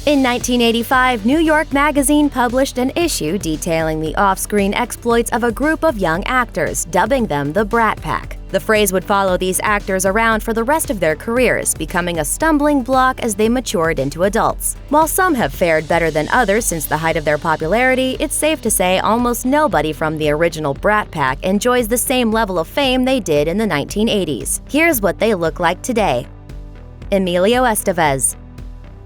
In 1985, New York Magazine published an issue detailing the off-screen exploits of a group of young actors, dubbing them the Brat Pack. The phrase would follow these actors around for the rest of their careers, becoming a stumbling block as they matured into adults. While some have fared better than others since the height of their popularity, it's safe to say almost nobody from the original Brat Pack enjoys the same level of fame they did in the 1980s. Here's what they look like today. Emilio Estevez.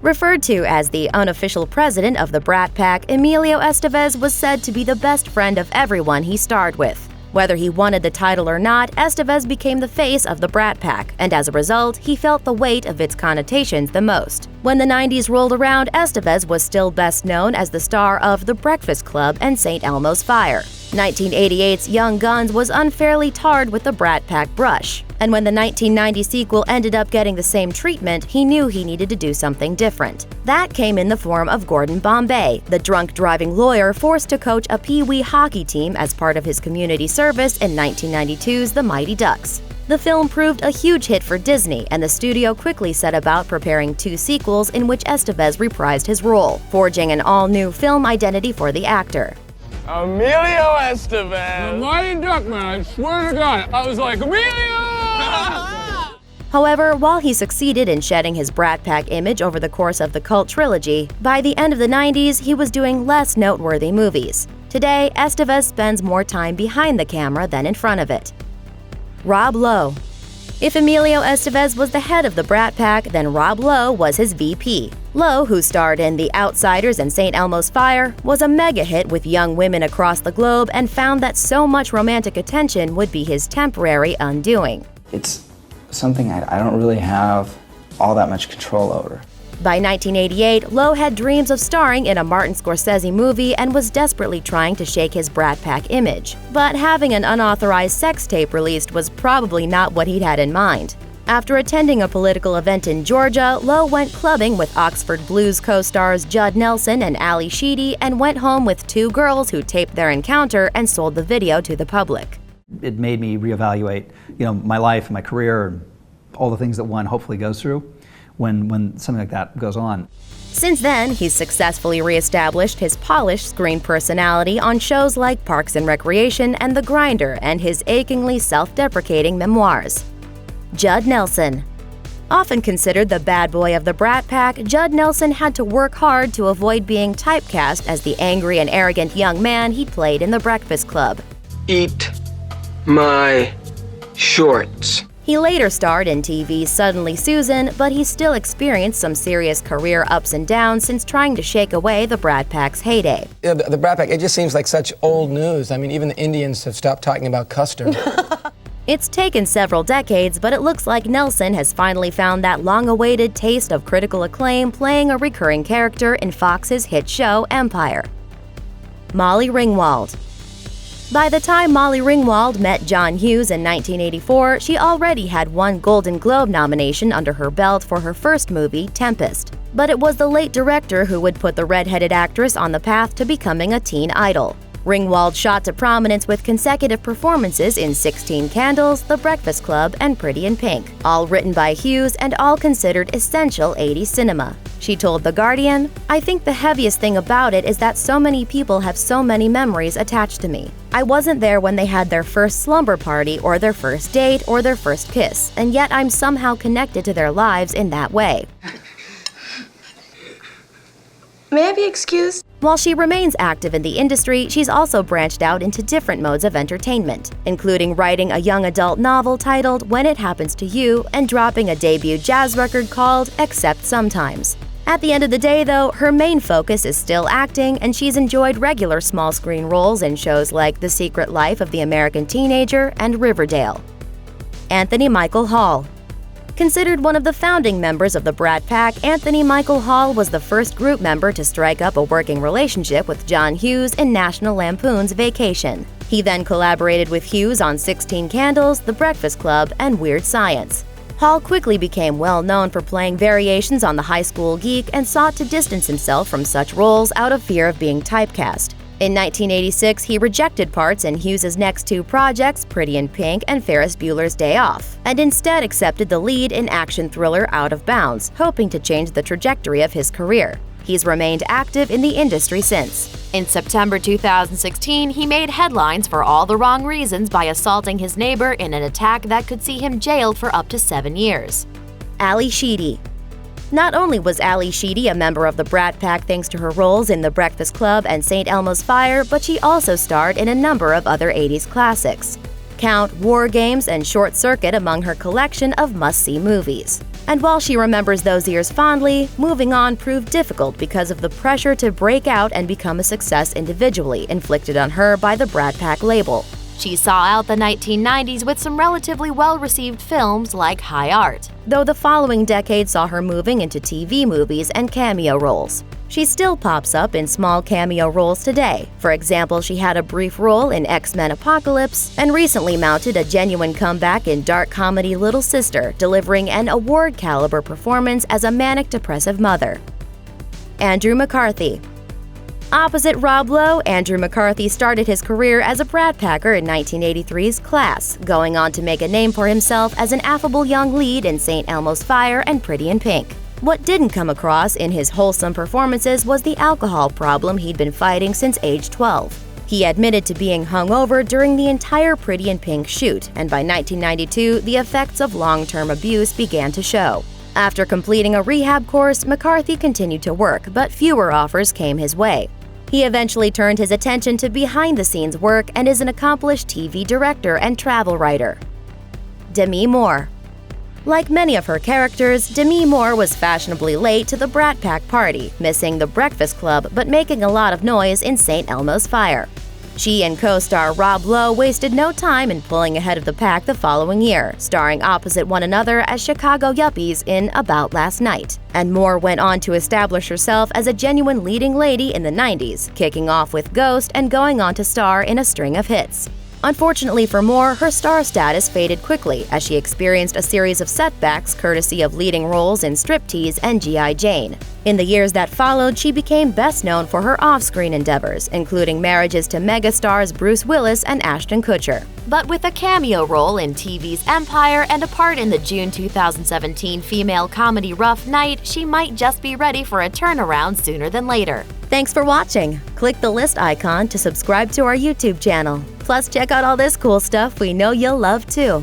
Referred to as the unofficial president of the Brat Pack, Emilio Estevez was said to be the best friend of everyone he starred with. Whether he wanted the title or not, Estevez became the face of the Brat Pack, and as a result, he felt the weight of its connotations the most. When the 90s rolled around, Estevez was still best known as the star of The Breakfast Club and St. Elmo's Fire. 1988's Young Guns was unfairly tarred with the Brat Pack brush, and when the 1990 sequel ended up getting the same treatment, he knew he needed to do something different. That came in the form of Gordon Bombay, the drunk driving lawyer forced to coach a Pee-wee hockey team as part of his community service in 1992's The Mighty Ducks. The film proved a huge hit for Disney, and the studio quickly set about preparing 2 sequels in which Estevez reprised his role, forging an all-new film identity for the actor. Emilio Estevez! The Mighty Duck, man, I swear to God, I was like, Emilio! However, while he succeeded in shedding his Brat Pack image over the course of the cult trilogy, by the end of the 90s, he was doing less noteworthy movies. Today, Estevez spends more time behind the camera than in front of it. Rob Lowe. If Emilio Estevez was the head of the Brat Pack, then Rob Lowe was his VP. Lowe, who starred in The Outsiders and St. Elmo's Fire, was a mega hit with young women across the globe and found that so much romantic attention would be his temporary undoing. It's something I don't really have all that much control over. By 1988, Lowe had dreams of starring in a Martin Scorsese movie and was desperately trying to shake his Brat Pack image. But having an unauthorized sex tape released was probably not what he'd had in mind. After attending a political event in Georgia, Lowe went clubbing with Oxford Blues co-stars Judd Nelson and Sheedy and went home with 2 girls who taped their encounter and sold the video to the public. It made me reevaluate, my life and my career and all the things that one hopefully goes through when something like that goes on. Since then, he's successfully reestablished his polished screen personality on shows like Parks and Recreation and The Grinder and his achingly self-deprecating memoirs. Judd Nelson. Often considered the bad boy of the Brat Pack, Judd Nelson had to work hard to avoid being typecast as the angry and arrogant young man he played in The Breakfast Club. Eat my shorts. He later starred in TV's Suddenly Susan, but he still experienced some serious career ups and downs since trying to shake away the Brat Pack's heyday. Yeah, the Brat Pack, it just seems like such old news. I mean, even the Indians have stopped talking about custard. It's taken several decades, but it looks like Nelson has finally found that long-awaited taste of critical acclaim playing a recurring character in Fox's hit show Empire. Molly Ringwald. By the time Molly Ringwald met John Hughes in 1984, she already had 1 Golden Globe nomination under her belt for her first movie, Tempest. But it was the late director who would put the red-headed actress on the path to becoming a teen idol. Ringwald shot to prominence with consecutive performances in 16 Candles, The Breakfast Club, and Pretty in Pink, all written by Hughes and all considered essential 80s cinema. She told The Guardian, "I think the heaviest thing about it is that so many people have so many memories attached to me. I wasn't there when they had their first slumber party or their first date or their first kiss, and yet I'm somehow connected to their lives in that way." May I be excused? While she remains active in the industry, she's also branched out into different modes of entertainment, including writing a young adult novel titled When It Happens to You and dropping a debut jazz record called Except Sometimes. At the end of the day, though, her main focus is still acting, and she's enjoyed regular small-screen roles in shows like The Secret Life of the American Teenager and Riverdale. Anthony Michael Hall. Considered one of the founding members of the Brat Pack, Anthony Michael Hall was the first group member to strike up a working relationship with John Hughes in National Lampoon's Vacation. He then collaborated with Hughes on 16 Candles, The Breakfast Club, and Weird Science. Hall quickly became well known for playing variations on the high school geek and sought to distance himself from such roles out of fear of being typecast. In 1986, he rejected parts in Hughes' next 2 projects, Pretty in Pink and Ferris Bueller's Day Off, and instead accepted the lead in action thriller Out of Bounds, hoping to change the trajectory of his career. He's remained active in the industry since. In September 2016, he made headlines for all the wrong reasons by assaulting his neighbor in an attack that could see him jailed for up to 7 years. Ali Sheedy. Not only was Ali Sheedy a member of the Brat Pack thanks to her roles in The Breakfast Club and St. Elmo's Fire, but she also starred in a number of other 80s classics. Count War Games and Short Circuit among her collection of must-see movies. And while she remembers those years fondly, moving on proved difficult because of the pressure to break out and become a success individually inflicted on her by the Brat Pack label. She saw out the 1990s with some relatively well-received films like High Art, though the following decade saw her moving into TV movies and cameo roles. She still pops up in small cameo roles today. For example, she had a brief role in X-Men Apocalypse and recently mounted a genuine comeback in dark comedy Little Sister, delivering an award-caliber performance as a manic-depressive mother. Andrew McCarthy. Opposite Rob Lowe, Andrew McCarthy started his career as a Brat Packer in 1983's Class, going on to make a name for himself as an affable young lead in St. Elmo's Fire and Pretty in Pink. What didn't come across in his wholesome performances was the alcohol problem he'd been fighting since age 12. He admitted to being hungover during the entire Pretty in Pink shoot, and by 1992, the effects of long-term abuse began to show. After completing a rehab course, McCarthy continued to work, but fewer offers came his way. He eventually turned his attention to behind-the-scenes work and is an accomplished TV director and travel writer. Demi Moore. Like many of her characters, Demi Moore was fashionably late to the Brat Pack party, missing the Breakfast Club but making a lot of noise in St. Elmo's Fire. She and co-star Rob Lowe wasted no time in pulling ahead of the pack the following year, starring opposite one another as Chicago yuppies in About Last Night. And Moore went on to establish herself as a genuine leading lady in the 90s, kicking off with Ghost and going on to star in a string of hits. Unfortunately for Moore, her star status faded quickly as she experienced a series of setbacks courtesy of leading roles in Striptease and G.I. Jane. In the years that followed, she became best known for her off-screen endeavors, including marriages to megastars Bruce Willis and Ashton Kutcher. But with a cameo role in TV's Empire and a part in the June 2017 female comedy Rough Night, she might just be ready for a turnaround sooner than later. Thanks for watching. Click the list icon to subscribe to our YouTube channel. Plus, check out all this cool stuff we know you'll love too.